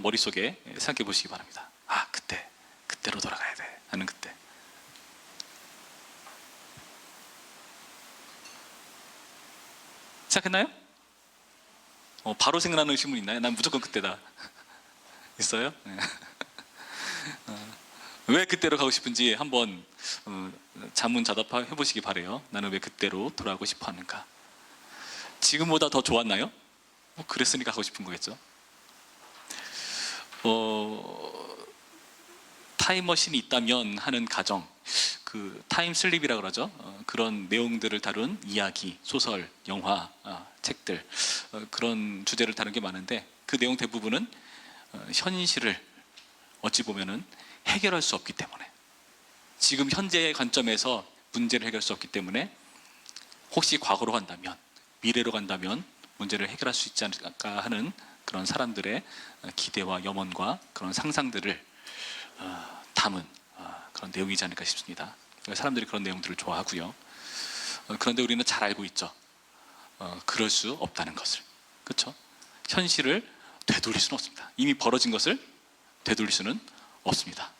머릿속에 생각해 보시기 바랍니다. 아, 그때로 돌아가야 돼 하는 그때. 생각했나요? 바로 생각나는 신문 있나요? 난 무조건 그때다. 있어요? 네. 왜 그때로 가고 싶은지 한번 자문자답 해보시기 바래요. 나는 왜 그때로 돌아가고 싶어 하는가? 지금보다 더 좋았나요? 그랬으니까 가고 싶은 거겠죠. 타임머신이 있다면 하는 가정, 그 타임슬립이라고 그러죠. 그런 내용들을 다룬 이야기, 소설, 영화, 책들, 그런 주제를 다룬 게 많은데 그 내용 대부분은 현실을 어찌 보면은 해결할 수 없기 때문에, 지금 현재의 관점에서 문제를 해결할 수 없기 때문에 혹시 과거로 간다면, 미래로 간다면 문제를 해결할 수 있지 않을까 하는 그런 사람들의 기대와 염원과 그런 상상들을 담은 그런 내용이지 않을까 싶습니다. 사람들이 그런 내용들을 좋아하고요. 그런데 우리는 잘 알고 있죠. 그럴 수 없다는 것을. 그렇죠? 현실을 되돌릴 수는 없습니다. 이미 벌어진 것을 되돌릴 수는 없습니다.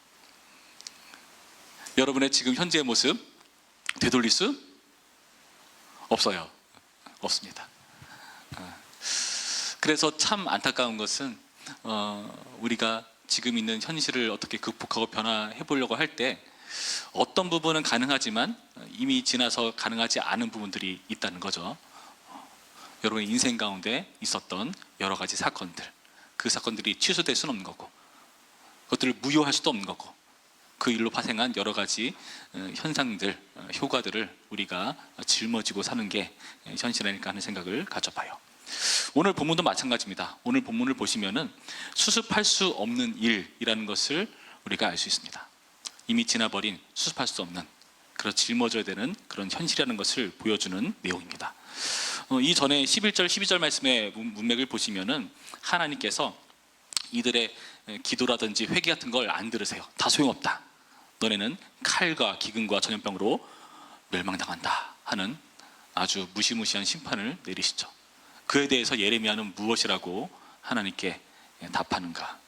여러분의 지금 현재의 모습 되돌릴 수 없어요. 없습니다. 그래서 참 안타까운 것은 우리가 지금 있는 현실을 어떻게 극복하고 변화해 보려고 할 때 어떤 부분은 가능하지만 이미 지나서 가능하지 않은 부분들이 있다는 거죠. 여러분의 인생 가운데 있었던 여러 가지 사건들, 그 사건들이 취소될 수는 없는 거고, 그것들을 무효할 수도 없는 거고, 그 일로 발생한 여러 가지 현상들, 효과들을 우리가 짊어지고 사는 게 현실이니까 하는 생각을 가져봐요. 오늘 본문도 마찬가지입니다. 오늘 본문을 보시면은 수습할 수 없는 일이라는 것을 우리가 알 수 있습니다. 이미 지나버린, 수습할 수 없는, 그런 짊어져야 되는 그런 현실이라는 것을 보여주는 내용입니다. 이전에 11절, 12절 말씀의 문맥을 보시면은 하나님께서 이들의 기도라든지 회개 같은 걸 안 들으세요. 다 소용없다. 너네는 칼과 기근과 전염병으로 멸망당한다 하는 아주 무시무시한 심판을 내리시죠. 그에 대해서 예레미야는 무엇이라고 하나님께 답하는가?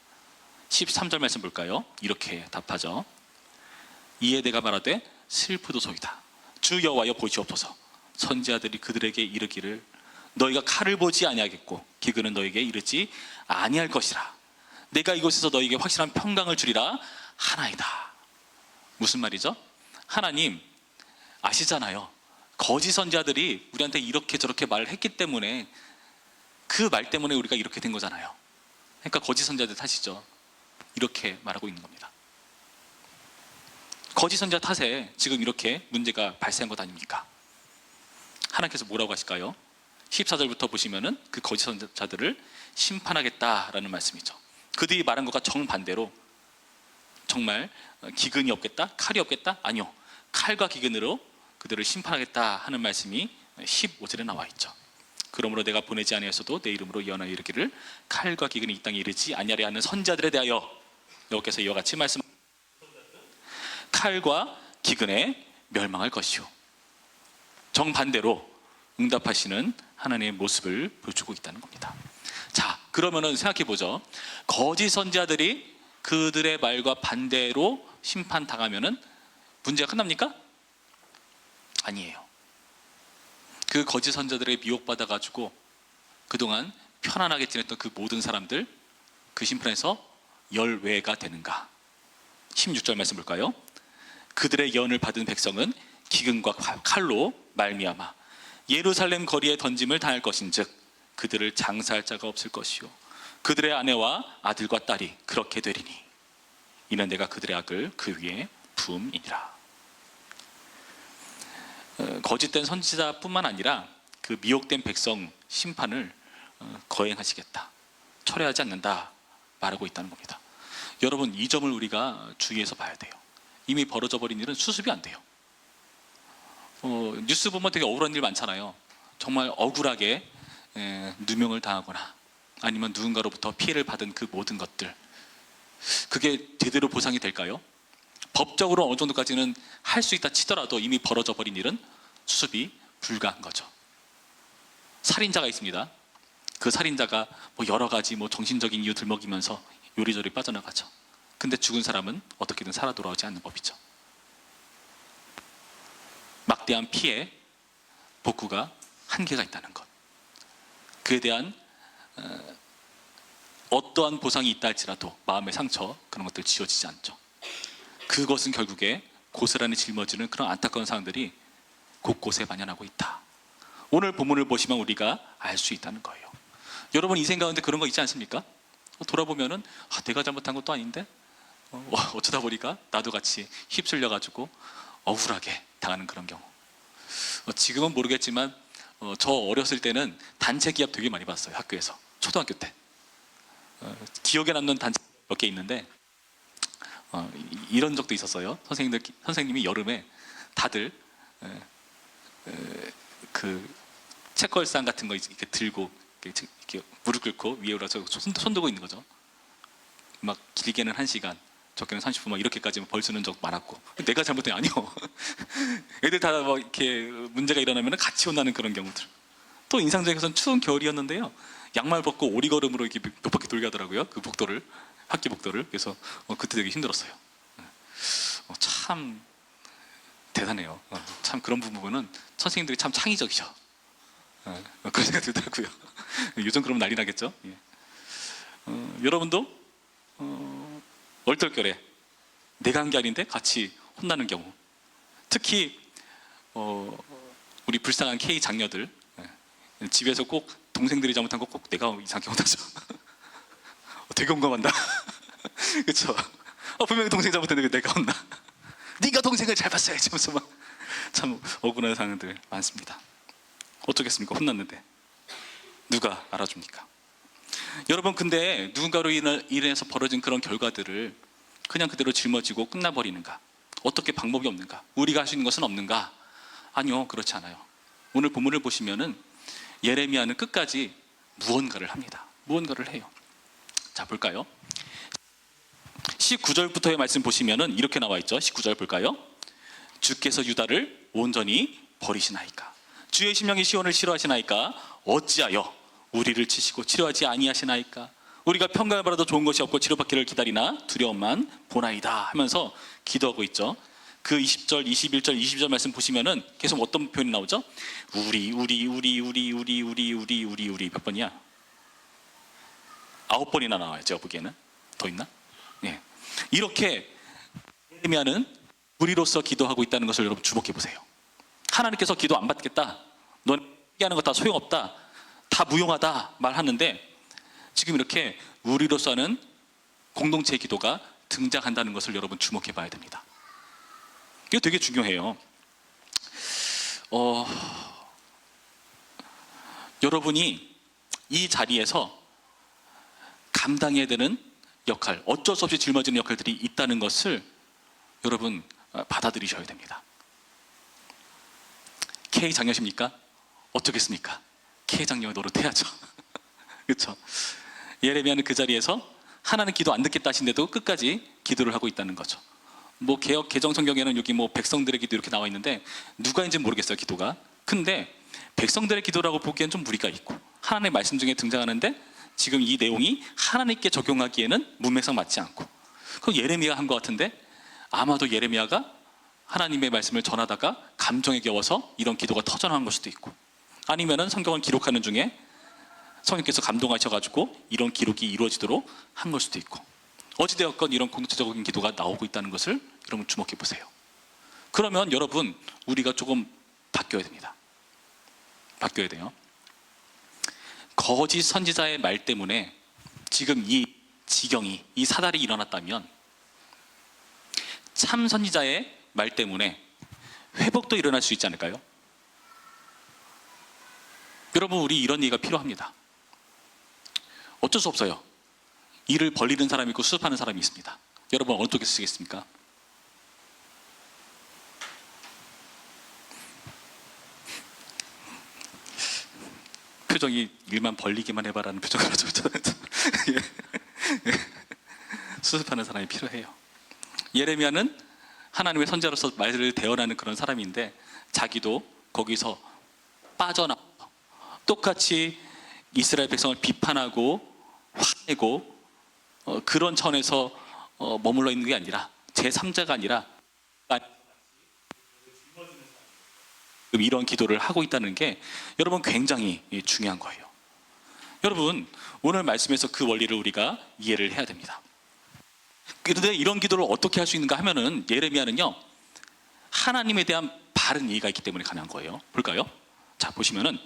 13절 말씀 볼까요? 이렇게 답하죠. 이에 내가 말하되 슬프도소이다. 주 여호와여 보시옵소서. 선지자들이 그들에게 이르기를 너희가 칼을 보지 아니하겠고 기근은 너희에게 이르지 아니할 것이라. 내가 이곳에서 너희에게 확실한 평강을 주리라 하나이다. 무슨 말이죠? 하나님 아시잖아요. 거짓 선지자들이 우리한테 이렇게 저렇게 말을 했기 때문에, 그 말 때문에 우리가 이렇게 된 거잖아요. 그러니까 거짓 선지자들 탓이죠. 이렇게 말하고 있는 겁니다. 거짓 선지자 탓에 지금 이렇게 문제가 발생한 것 아닙니까? 하나님께서 뭐라고 하실까요? 14절부터 보시면은 그 거짓 선지자들을 심판하겠다라는 말씀이죠. 그들이 말한 것과 정반대로 정말 기근이 없겠다? 칼이 없겠다? 아니요. 칼과 기근으로 그들을 심판하겠다 하는 말씀이 15절에 나와 있죠. 그러므로 내가 보내지 아니하였어도 내 이름으로 예언하여 이르기를 칼과 기근이 이 땅에 이르지 아니하리 하는 선지자들에 대하여 여호와께서 이와 같이 말씀, 칼과 기근에 멸망할 것이요. 정반대로 응답하시는 하나님의 모습을 보여주고 있다는 겁니다. 자, 그러면은 생각해 보죠. 거짓 선지자들이 그들의 말과 반대로 심판당하면은 문제가 끝납니까? 아니에요. 그 거짓 선지자들에게 미혹받아 가지고 그동안 편안하게 지냈던 그 모든 사람들, 그 심판에서 열외가 되는가? 16절 말씀 볼까요? 그들의 예언을 받은 백성은 기근과 칼로 말미암아 예루살렘 거리에 던짐을 당할 것인즉 그들을 장사할 자가 없을 것이요 그들의 아내와 아들과 딸이 그렇게 되리니 이는 내가 그들의 악을 그 위에 부음이니라. 거짓된 선지자뿐만 아니라 그 미혹된 백성 심판을 거행하시겠다, 철회하지 않는다 말하고 있다는 겁니다. 여러분, 이 점을 우리가 주의해서 봐야 돼요. 이미 벌어져 버린 일은 수습이 안 돼요. 뉴스 보면 되게 억울한 일 많잖아요. 정말 억울하게 누명을 당하거나 아니면 누군가로부터 피해를 받은 그 모든 것들, 그게 제대로 보상이 될까요? 법적으로 어느 정도까지는 할 수 있다 치더라도 이미 벌어져 버린 일은 수습이 불가한 거죠. 살인자가 있습니다. 그 살인자가 여러 가지 정신적인 이유 들먹이면서 요리조리 빠져나가죠. 근데 죽은 사람은 어떻게든 살아 돌아오지 않는 법이죠. 막대한 피해 복구가 한계가 있다는 것. 그에 대한 어떠한 보상이 있다 할지라도 마음의 상처 그런 것들 지워지지 않죠. 그것은 결국에 고스란히 짊어지는 그런 안타까운 상황들이 곳곳에 만연하고 있다. 오늘 본문을 보시면 우리가 알 수 있다는 거예요. 여러분 인생 가운데 그런 거 있지 않습니까? 돌아보면은 내가 잘못한 것도 아닌데 어쩌다 보니까 나도 같이 휩쓸려 가지고 억울하게 당하는 그런 경우. 지금은 모르겠지만 저 어렸을 때는 단체 기합 되게 많이 봤어요. 학교에서 초등학교 때. 기억에 남는 단체 몇 개 있는데 이런 적도 있었어요. 선생님이 여름에 다들 그 책걸상 같은 거 이렇게 들고 이렇게 무릎 꿇고 위에 올라서 손 들고 있는 거죠. 막 길게는 1시간, 적게는 30분 막 이렇게까지 벌 쓰는 적 많았고, 내가 잘못된 게 아니요. 애들 다 막 이렇게 문제가 일어나면 같이 혼나는 그런 경우들. 또 인상적인 추운 겨울이었는데요. 양말 벗고 오리걸음으로 이렇게 몇 바퀴 돌게 하더라고요. 그 복도를, 학기 복도를. 그래서 그때 되게 힘들었어요. 참 대단해요. 참 그런 부분은 선생님들이 참 창의적이죠. 그런 생각이 들더라고요. 요즘 그러면 난리 나겠죠. 예. 여러분도 얼떨결에 내가 한 게 아닌데 같이 혼나는 경우, 특히 우리 불쌍한 K 장녀들, 집에서 꼭 동생들이 잘못한 거 꼭 내가 이상하게 혼나죠. 되게 공감한다. 그렇죠? 분명히 동생 잘못했는데 왜 내가 혼나? 네가 동생을 잘 봤어야지. 하면서 막 참 억울한 상황들 많습니다. 어쩌겠습니까? 혼났는데 누가 알아줍니까? 여러분, 근데 누군가로 인해서 벌어진 그런 결과들을 그냥 그대로 짊어지고 끝나버리는가? 어떻게 방법이 없는가? 우리가 할 수 있는 것은 없는가? 아니요, 그렇지 않아요. 오늘 본문을 보시면은 예레미야는 끝까지 무언가를 합니다. 무언가를 해요. 자, 볼까요? 19절부터의 말씀 보시면은 이렇게 나와 있죠. 19절 볼까요? 주께서 유다를 온전히 버리시나이까? 주의 심령이 시온을 싫어하시나이까? 어찌하여 우리를 치시고 치료하지 아니하시나이까? 우리가 평강을 받아도 좋은 것이 없고 치료받기를 기다리나 두려움만 보나이다 하면서 기도하고 있죠. 그 20절, 21절, 22절 말씀 보시면은 계속 어떤 표현이 나오죠? 우리 몇 번이야? 9번이나 나와요. 제가 보기에는. 더 있나? 예. 이렇게 예레미야는 우리로서 기도하고 있다는 것을 여러분 주목해 보세요. 하나님께서 기도 안 받겠다, 넌 얘기하는 거 다 소용없다, 다 무용하다 말하는데 지금 이렇게 우리로서 하는 공동체의 기도가 등장한다는 것을 여러분 주목해 봐야 됩니다. 이거 되게 중요해요. 여러분이 이 자리에서 감당해야 되는 역할, 어쩔 수 없이 짊어지는 역할들이 있다는 것을 여러분 받아들이셔야 됩니다. K 장녀십니까? 어쩌겠습니까? K 장녀 노릇해야죠. 그렇죠? 예레미야는 그 자리에서 하나는 기도 안 듣겠다 하신데도 끝까지 기도를 하고 있다는 거죠. 뭐 개역 개정 성경에는 여기 뭐 백성들의 기도 이렇게 나와 있는데 누가인지 모르겠어요, 기도가. 근데 백성들의 기도라고 보기엔 좀 무리가 있고, 하나님의 말씀 중에 등장하는데 지금 이 내용이 하나님께 적용하기에는 문맥상 맞지 않고, 그럼 예레미야가 한 것 같은데 아마도 예레미야가 하나님의 말씀을 전하다가 감정에 겨워서 이런 기도가 터져나온 걸 수도 있고, 아니면은 성경을 기록하는 중에 성령께서 감동하셔가지고 이런 기록이 이루어지도록 한 걸 수도 있고, 어찌되었건 이런 공동체적인 기도가 나오고 있다는 것을 여러분 주목해 보세요. 그러면 여러분, 우리가 조금 바뀌어야 됩니다. 바뀌어야 돼요. 거짓 선지자의 말 때문에 지금 이 지경이, 이 사달이 일어났다면 참 선지자의 말 때문에 회복도 일어날 수 있지 않을까요? 여러분, 우리 이런 얘기가 필요합니다. 어쩔 수 없어요. 일을 벌리는 사람이 있고 수습하는 사람이 있습니다. 여러분, 어느 쪽에 쓰시겠습니까? 표정이 일만 벌리기만 해봐라는 표정으로 수습하는 사람이 필요해요. 예레미야는 하나님의 선지자로서 말을 대언하는 그런 사람인데 자기도 거기서 빠져나와 똑같이 이스라엘 백성을 비판하고 화내고 그런 차원에서 머물러 있는 게 아니라 제3자가 아니라 이런 기도를 하고 있다는 게 여러분 굉장히 중요한 거예요. 여러분 오늘 말씀에서 그 원리를 우리가 이해를 해야 됩니다. 그런데 이런 기도를 어떻게 할 수 있는가 하면은 예레미야는요 하나님에 대한 바른 이해가 있기 때문에 가능한 거예요. 볼까요? 자 보시면은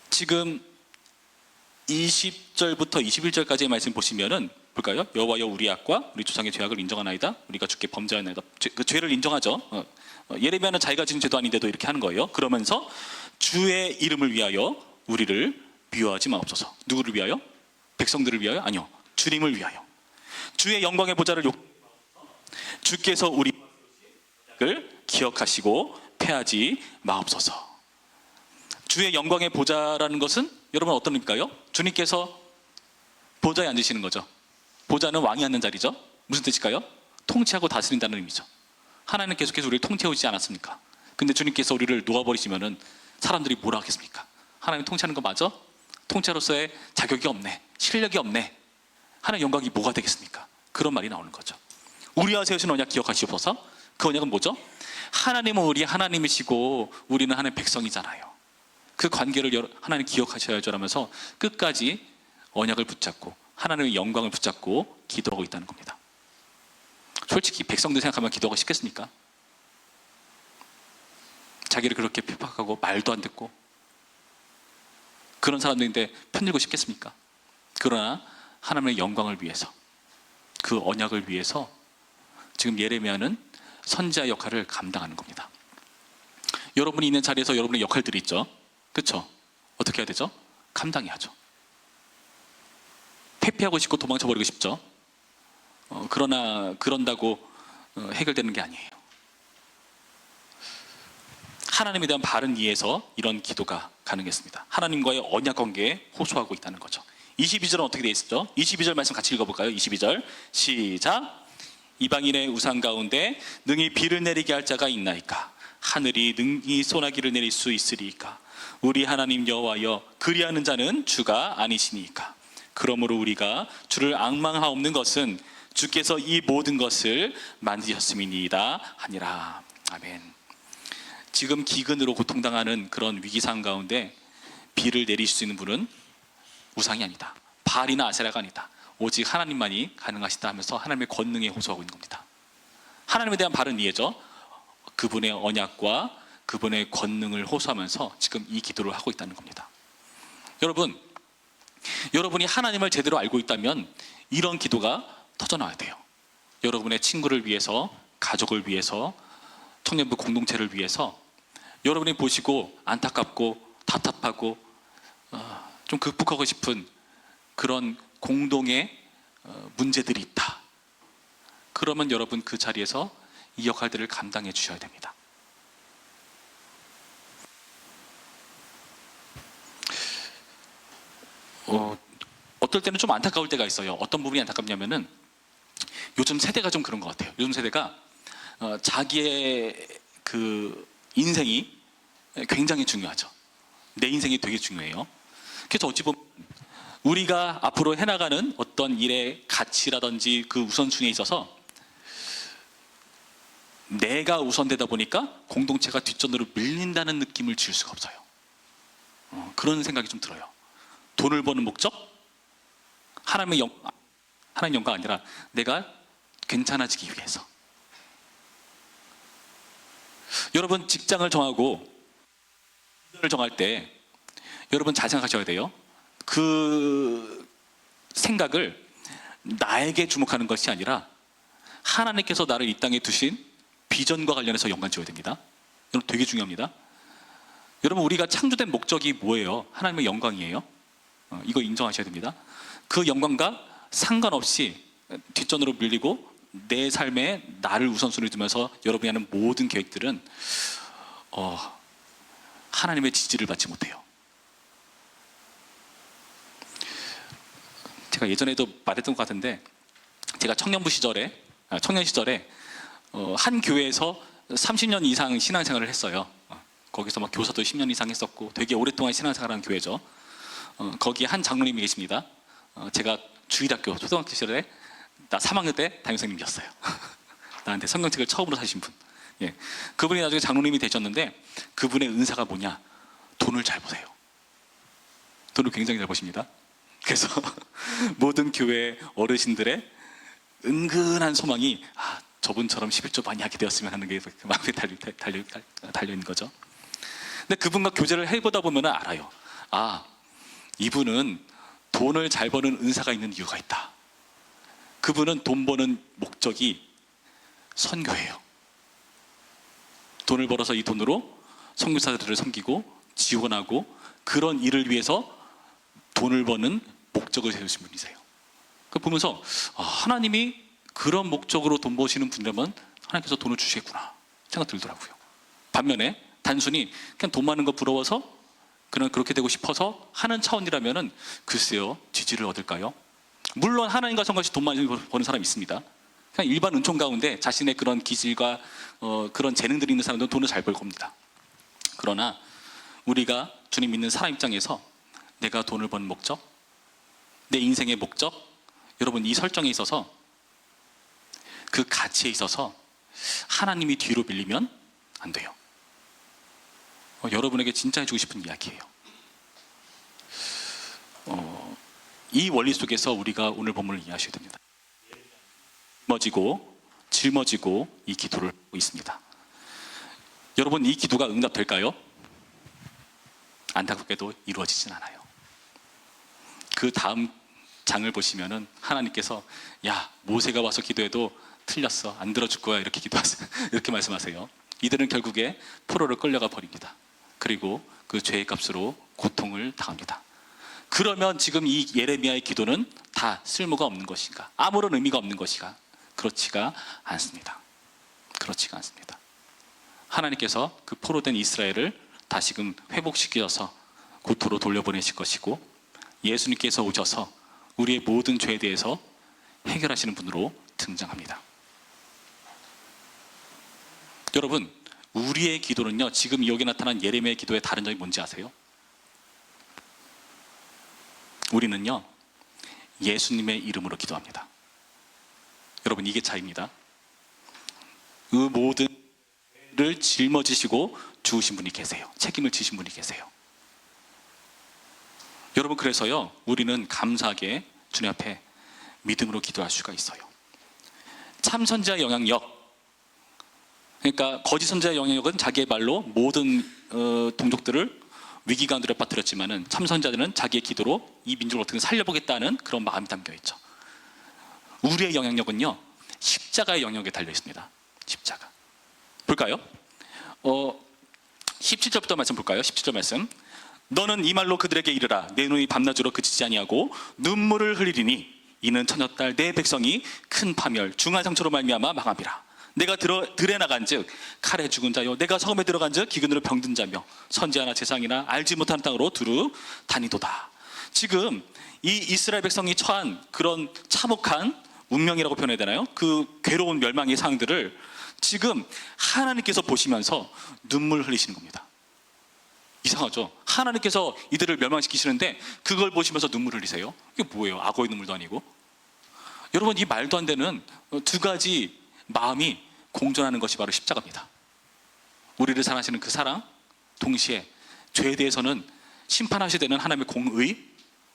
지금 20절부터 21절까지의 말씀 보시면은 볼까요? 여호와여 우리 악과 우리 조상의 죄악을 인정하나이다. 우리가 주께 범죄하나이다. 그 죄를 인정하죠. 예레미야는 자기가 지은 죄도 아닌데도 이렇게 하는 거예요. 그러면서 주의 이름을 위하여 우리를 미워하지 마옵소서. 누구를 위하여? 백성들을 위하여? 아니요. 주님을 위하여. 주의 영광의 보좌를 주께서 우리를 기억하시고 패하지 마옵소서. 주의 영광의 보좌라는 것은 여러분 어떤 의미일까요? 주님께서 보좌에 앉으시는 거죠. 보좌는 왕이 앉는 자리죠. 무슨 뜻일까요? 통치하고 다스린다는 의미죠. 하나님은 계속해서 우리를 통치해오지 않았습니까? 근데 주님께서 우리를 놓아버리시면은 사람들이 뭐라 하겠습니까? 하나님 통치하는 거 맞아? 통치자로서의 자격이 없네, 실력이 없네. 하나님의 영광이 뭐가 되겠습니까? 그런 말이 나오는 거죠. 우리와 세우신 언약 기억하시옵소서. 그 언약은 뭐죠? 하나님은 우리 하나님이시고 우리는 하나님의 백성이잖아요. 그 관계를 하나님 기억하셔야죠 라면서 끝까지 언약을 붙잡고 하나님의 영광을 붙잡고 기도하고 있다는 겁니다. 솔직히 백성들 생각하면 기도하고 싶겠습니까? 자기를 그렇게 핍박하고 말도 안 듣고 그런 사람들인데 편들고 싶겠습니까? 그러나 하나님의 영광을 위해서 그 언약을 위해서 지금 예레미야는 선지자 역할을 감당하는 겁니다. 여러분이 있는 자리에서 여러분의 역할들이 있죠. 그렇죠? 어떻게 해야 되죠? 감당해야죠. 회피하고 싶고 도망쳐버리고 싶죠. 그러나 그런다고 해결되는 게 아니에요. 하나님에 대한 바른 이해에서 이런 기도가 가능했습니다. 하나님과의 언약 관계에 호소하고 있다는 거죠. 22절은 어떻게 되어 있었죠? 22절 말씀 같이 읽어볼까요? 22절 시작. 이방인의 우상 가운데 능히 비를 내리게 할 자가 있나이까? 하늘이 능히 소나기를 내릴 수 있으리이까? 우리 하나님 여호와여 그리하는 자는 주가 아니시니까? 그러므로 우리가 주를 앙망하옵는 것은 주께서 이 모든 것을 만드셨음이니이다 하니라. 아멘. 지금 기근으로 고통당하는 그런 위기상 가운데 비를 내릴 수 있는 분은 우상이 아니다. 바알이나 아세라가 아니다. 오직 하나님만이 가능하시다 하면서 하나님의 권능에 호소하고 있는 겁니다. 하나님에 대한 바른 이해죠. 그분의 언약과 그분의 권능을 호소하면서 지금 이 기도를 하고 있다는 겁니다. 여러분이 하나님을 제대로 알고 있다면 이런 기도가 터져나와야 돼요. 여러분의 친구를 위해서, 가족을 위해서, 청년부 공동체를 위해서 여러분이 보시고 안타깝고 답답하고 좀 극복하고 싶은 그런 공동의 문제들이 있다. 그러면 여러분 그 자리에서 이 역할들을 감당해 주셔야 됩니다. 어떨 때는 좀 안타까울 때가 있어요. 어떤 부분이 안타깝냐면은 요즘 세대가 좀 그런 것 같아요. 요즘 세대가 자기의 그 인생이 굉장히 중요하죠. 내 인생이 되게 중요해요. 그래서 어찌 보면 우리가 앞으로 해나가는 어떤 일의 가치라든지 그 우선순위에 있어서 내가 우선되다 보니까 공동체가 뒷전으로 밀린다는 느낌을 줄 수가 없어요. 그런 생각이 좀 들어요. 돈을 버는 목적? 하나님의 영광 아니라 내가 괜찮아지기 위해서. 여러분 직장을 정하고 을 정할 때 여러분 잘 생각하셔야 돼요. 그 생각을 나에게 주목하는 것이 아니라 하나님께서 나를 이 땅에 두신 비전과 관련해서 연관지어야 됩니다. 여러분 되게 중요합니다. 여러분 우리가 창조된 목적이 뭐예요? 하나님의 영광이에요. 이거 인정하셔야 됩니다. 그 영광과 상관없이 뒷전으로 밀리고 내 삶에 나를 우선순위로 두면서 여러분이 하는 모든 계획들은 하나님의 지지를 받지 못해요. 제가 예전에도 말했던 것 같은데 제가 청년 시절에 한 교회에서 30년 이상 신앙생활을 했어요. 거기서 막 교사도 10년 이상 했었고 되게 오랫동안 신앙생활하는 교회죠. 거기에 한 장로님이 계십니다. 제가 주일학교 초등학교 시절에 나 3학년 때 담임선생님이었어요. 나한테 성경책을 처음으로 사신 분. 예. 그분이 나중에 장로님이 되셨는데 그분의 은사가 뭐냐? 돈을 잘 보세요. 돈을 굉장히 잘 보십니다. 그래서 모든 교회 어르신들의 은근한 소망이 저분처럼 11조 많이 하게 되었으면 하는 게 그 마음에 달려 있는 거죠. 근데 그분과 교제를 해보다 보면 알아요. 이분은 돈을 잘 버는 은사가 있는 이유가 있다. 그분은 돈 버는 목적이 선교예요. 돈을 벌어서 이 돈으로 선교사들을 섬기고 지원하고 그런 일을 위해서 돈을 버는 목적을 세우신 분이세요. 그 보면서 하나님이 그런 목적으로 돈 버시는 분이라면 하나님께서 돈을 주시겠구나 생각 들더라고요. 반면에 단순히 그냥 돈 많은 거 부러워서 그냥 그렇게 되고 싶어서 하는 차원이라면은 글쎄요, 지지를 얻을까요? 물론 하나님과 상관없이 돈 많이 버는 사람이 있습니다. 그냥 일반 은총 가운데 자신의 그런 기질과 그런 재능들이 있는 사람들은 돈을 잘 벌 겁니다. 그러나 우리가 주님 믿는 사람 입장에서 내가 돈을 버는 목적, 내 인생의 목적, 여러분 이 설정에 있어서 그 가치에 있어서 하나님이 뒤로 밀리면 안 돼요. 여러분에게 진짜 해주고 싶은 이야기예요. 이 원리 속에서 우리가 오늘 본문을 이해하셔야 됩니다. 짊어지고 이 기도를 하고 있습니다. 여러분 이 기도가 응답될까요? 안타깝게도 이루어지진 않아요. 그 다음 장을 보시면은 하나님께서 모세가 와서 기도해도 틀렸어, 안 들어줄 거야 이렇게 기도하세요. 이렇게 말씀하세요. 이들은 결국에 포로로 끌려가 버립니다. 그리고 그 죄의 값으로 고통을 당합니다. 그러면 지금 이 예레미야의 기도는 다 쓸모가 없는 것인가? 아무런 의미가 없는 것인가? 그렇지가 않습니다. 그렇지가 않습니다. 하나님께서 그 포로된 이스라엘을 다시금 회복시켜서 고토로 돌려보내실 것이고 예수님께서 오셔서 우리의 모든 죄에 대해서 해결하시는 분으로 등장합니다. 여러분, 우리의 기도는요, 지금 여기 나타난 예레미야의 기도의 다른 점이 뭔지 아세요? 우리는요, 예수님의 이름으로 기도합니다. 여러분, 이게 차이입니다. 그 모든 를 짊어지시고 주우신 분이 계세요. 책임을 지신 분이 계세요. 여러분, 그래서요, 우리는 감사하게 주님 앞에 믿음으로 기도할 수가 있어요. 참 선지자의 영향력, 그러니까 거짓 선지자의 영향력은 자기의 말로 모든 동족들을 위기 가운데로 빠뜨렸지만은 참 선지자들은 자기의 기도로 이 민족을 어떻게 살려보겠다는 그런 마음이 담겨 있죠. 우리의 영향력은요, 십자가의 영역에 달려 있습니다. 십자가. 볼까요? 17절부터 말씀 볼까요? 17절 말씀. 너는 이 말로 그들에게 이르라. 내 눈이 밤낮으로 그치지 아니하고 눈물을 흘리리니 이는 처녀딸 내 백성이 큰 파멸 중한 상처로 말미암아 망함이라. 내가 들에 나간즉 칼에 죽은 자요 내가 성읍에 들어간즉 기근으로 병든 자며 선지자나 제사장이나 알지 못하는 땅으로 두루 다니도다. 지금 이 이스라엘 백성이 처한 그런 참혹한 운명이라고 표현해야 되나요? 그 괴로운 멸망의 상황들을 지금 하나님께서 보시면서 눈물 흘리시는 겁니다. 이상하죠? 하나님께서 이들을 멸망시키시는데 그걸 보시면서 눈물 흘리세요? 이게 뭐예요? 악어의 눈물도 아니고. 여러분, 이 말도 안 되는 두 가지 마음이 공존하는 것이 바로 십자가입니다. 우리를 사랑하시는 그 사랑, 동시에 죄에 대해서는 심판하셔야 되는 하나님의 공의,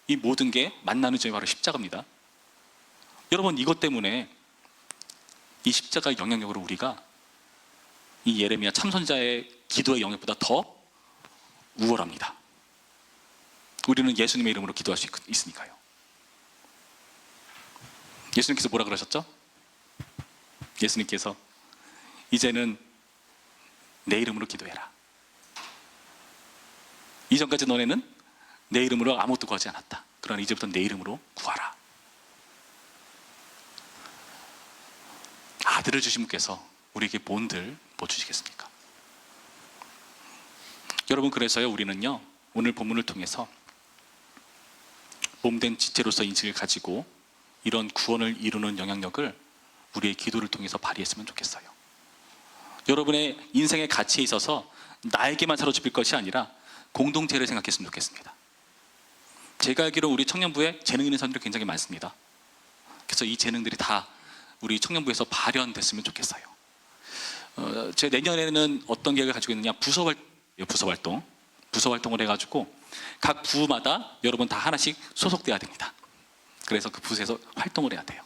이 모든 게 만나는 점이 바로 십자가입니다. 여러분, 이것 때문에 이 십자가의 영향력으로 우리가 이 예레미야 참선자의 기도의 영역보다 더 우월합니다. 우리는 예수님의 이름으로 기도할 수 있으니까요. 예수님께서 뭐라 그러셨죠? 예수님께서 이제는 내 이름으로 기도해라. 이전까지 너네는 내 이름으로 아무것도 구하지 않았다. 그러나 이제부터 내 이름으로 구하라. 아들을 주신 분께서 우리에게 뭔들 뭐 주시겠습니까? 여러분, 그래서요, 우리는요, 오늘 본문을 통해서 몸된 지체로서 인식을 가지고 이런 구원을 이루는 영향력을 우리의 기도를 통해서 발휘했으면 좋겠어요. 여러분의 인생의 가치에 있어서 나에게만 사로잡힐 것이 아니라 공동체를 생각했으면 좋겠습니다. 제가 알기로 우리 청년부에 재능 있는 사람들이 굉장히 많습니다. 그래서 이 재능들이 다 우리 청년부에서 발현됐으면 좋겠어요. 제 내년에는 어떤 계획을 가지고 있느냐, 부서 활동을 해가지고 각 부마다 여러분 다 하나씩 소속돼야 됩니다. 그래서 그 부서에서 활동을 해야 돼요.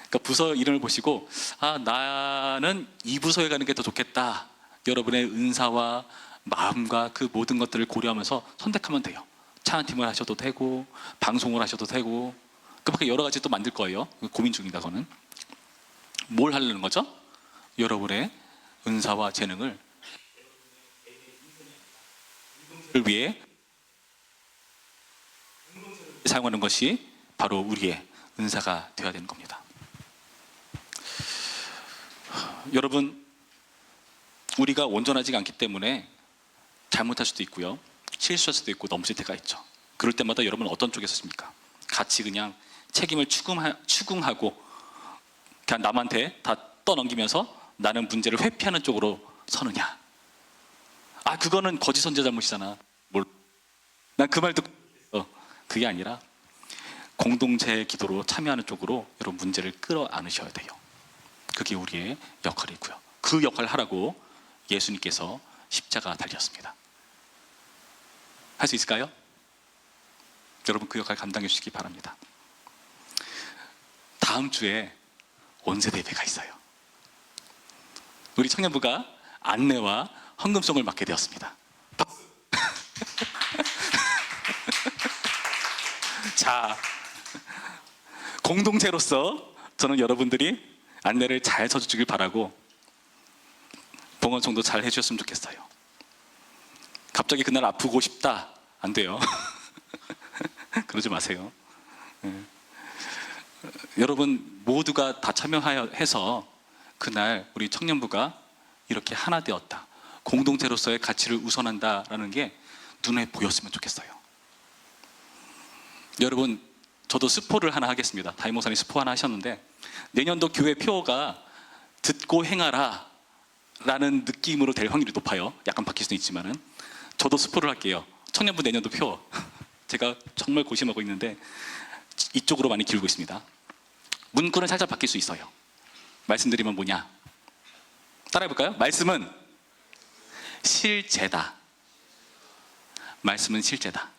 그러니까 부서 이름을 보시고, 아, 나는 이 부서에 가는 게 더 좋겠다. 여러분의 은사와 마음과 그 모든 것들을 고려하면서 선택하면 돼요. 찬양팀을 하셔도 되고, 방송을 하셔도 되고, 그 밖에 여러 가지 또 만들 거예요. 고민 중입니다, 그거는. 뭘 하려는 거죠? 여러분의 은사와 재능을 위해 사용하는 것이 바로 우리의 은사가 되어야 되는 겁니다. 여러분, 우리가 온전하지 않기 때문에 잘못할 수도 있고요, 실수할 수도 있고 넘칠 때가 있죠. 그럴 때마다 여러분 어떤 쪽에 서십니까? 같이 그냥 책임을 추궁하고 그냥 남한테 다 떠넘기면서 나는 문제를 회피하는 쪽으로 서느냐? 아, 그거는 거짓 선지자 잘못이잖아. 난 그 말 듣고 그게 아니라 공동체 기도로 참여하는 쪽으로 여러분 문제를 끌어안으셔야 돼요. 그게 우리의 역할이고요. 그 역할을 하라고 예수님께서 십자가 달렸습니다. 할 수 있을까요? 여러분 그 역할 감당해 주시기 바랍니다. 다음 주에 온세대 예배가 있어요. 우리 청년부가 안내와 헌금송을 맡게 되었습니다. 자, 공동체로서 저는 여러분들이 안내를 잘 서주길 바라고 봉헌송도 잘 해주셨으면 좋겠어요. 갑자기 그날 아프고 싶다, 안 돼요. 그러지 마세요. 여러분 모두가 다 참여해서 그날 우리 청년부가 이렇게 하나 되었다, 공동체로서의 가치를 우선한다라는 게 눈에 보였으면 좋겠어요. 여러분, 저도 스포를 하나 하겠습니다. 다임 목사님 스포 하나 하셨는데, 내년도 교회 표어가 듣고 행하라 라는 느낌으로 될 확률이 높아요. 약간 바뀔 수는 있지만은. 저도 스포를 할게요. 청년부 내년도 표어 제가 정말 고심하고 있는데 이쪽으로 많이 기울고 있습니다. 문구는 살짝 바뀔 수 있어요. 말씀드리면 뭐냐, 따라해볼까요? 말씀은 실제다. 말씀은 실제다.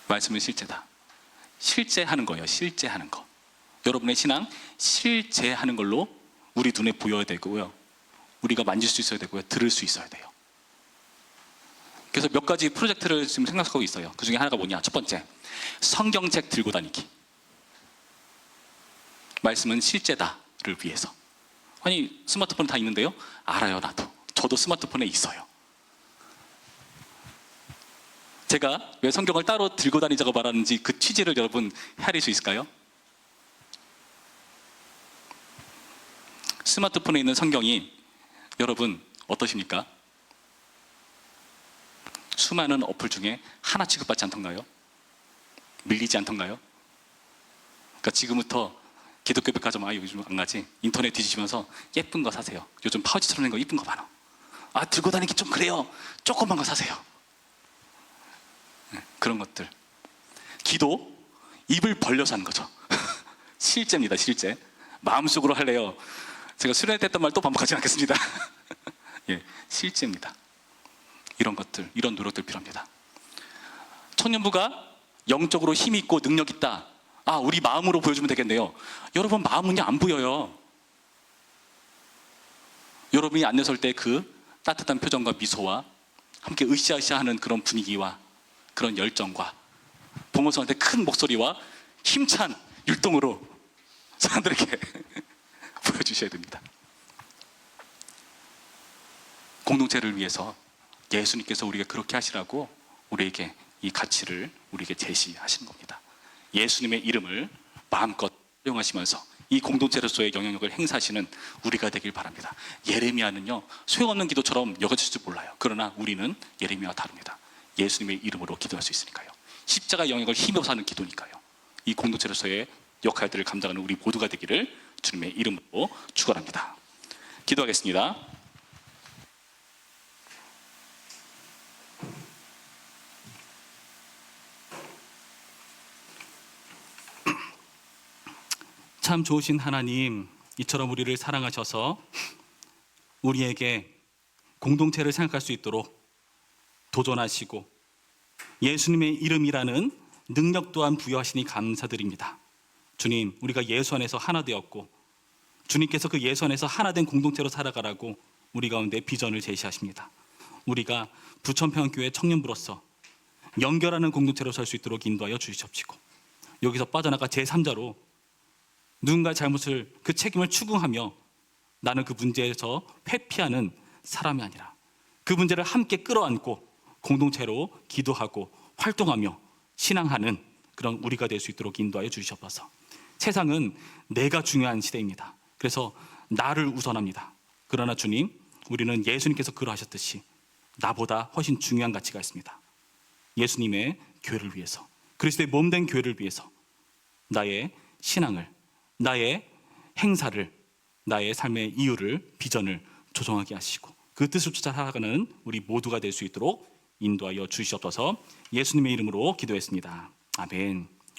말씀은 실제다. 실제하는 거예요. 실제하는 거. 여러분의 신앙 실제하는 걸로 우리 눈에 보여야 되고요, 우리가 만질 수 있어야 되고요, 들을 수 있어야 돼요. 그래서 몇 가지 프로젝트를 지금 생각하고 있어요. 그 중에 하나가 뭐냐, 첫 번째, 성경책 들고 다니기. 말씀은 실제다를 위해서. 아니, 스마트폰 다 있는데요? 알아요. 나도. 저도 스마트폰에 있어요. 제가 왜 성경을 따로 들고 다니자고 말하는지 그 취지를 여러분 헤아릴 수 있을까요? 스마트폰에 있는 성경이 여러분 어떠십니까? 수많은 어플 중에 하나 취급받지 않던가요? 밀리지 않던가요? 그러니까 지금부터 기독교 백화점, 아 요즘 안 가지, 인터넷 뒤지시면서 예쁜 거 사세요. 요즘 파우치처럼 된 거 예쁜 거 많아. 아, 들고 다니기 좀 그래요. 조그만 거 사세요. 그런 것들. 기도, 입을 벌려서 하는 거죠. 실제입니다. 실제. 마음속으로 할래요. 제가 수련회 때 했던 말 또 반복하지 않겠습니다. 예, 실제입니다. 이런 것들, 이런 노력들 필요합니다. 청년부가 영적으로 힘 있고 능력 있다, 아, 우리 마음으로 보여주면 되겠네요. 여러분 마음은요 안 보여요. 여러분이 안내 설 때 그 따뜻한 표정과 미소와 함께 으쌰으쌰하는 그런 분위기와 그런 열정과 봉헌성한테 큰 목소리와 힘찬 율동으로 사람들에게 보여주셔야 됩니다. 공동체를 위해서 예수님께서 우리가 그렇게 하시라고 우리에게 이 가치를 우리에게 제시하시는 겁니다. 예수님의 이름을 마음껏 활용하시면서 이 공동체로서의 영향력을 행사하시는 우리가 되길 바랍니다. 예레미야는요 소용없는 기도처럼 여겨질 줄 몰라요. 그러나 우리는 예레미야와 다릅니다. 예수님의 이름으로 기도할 수 있으니까요. 십자가 영역을 힘입어서 하는 기도니까요. 이 공동체로서의 역할들을 감당하는 우리 모두가 되기를 주님의 이름으로 축원합니다. 기도하겠습니다. 참 좋으신 하나님, 이처럼 우리를 사랑하셔서 우리에게 공동체를 생각할 수 있도록 도전하시고 예수님의 이름이라는 능력 또한 부여하시니 감사드립니다. 주님, 우리가 예수 안에서 하나 되었고 주님께서 그 예수 안에서 하나 된 공동체로 살아가라고 우리 가운데 비전을 제시하십니다. 우리가 부천평교회 청년부로서 연결하는 공동체로 설 수 있도록 인도하여 주시옵시고, 여기서 빠져나가 제3자로 누군가의 잘못을, 그 책임을 추궁하며 나는 그 문제에서 회피하는 사람이 아니라 그 문제를 함께 끌어안고 공동체로 기도하고 활동하며 신앙하는 그런 우리가 될 수 있도록 인도하여 주시옵소서. 세상은 내가 중요한 시대입니다. 그래서 나를 우선합니다. 그러나 주님, 우리는 예수님께서 그러하셨듯이 나보다 훨씬 중요한 가치가 있습니다. 예수님의 교회를 위해서, 그리스도의 몸된 교회를 위해서 나의 신앙을, 나의 행사를, 나의 삶의 이유를, 비전을 조정하게 하시고 그 뜻을 쫓아 살아가는 우리 모두가 될 수 있도록 인도하여 주시옵소서. 예수님의 이름으로 기도했습니다. 아멘.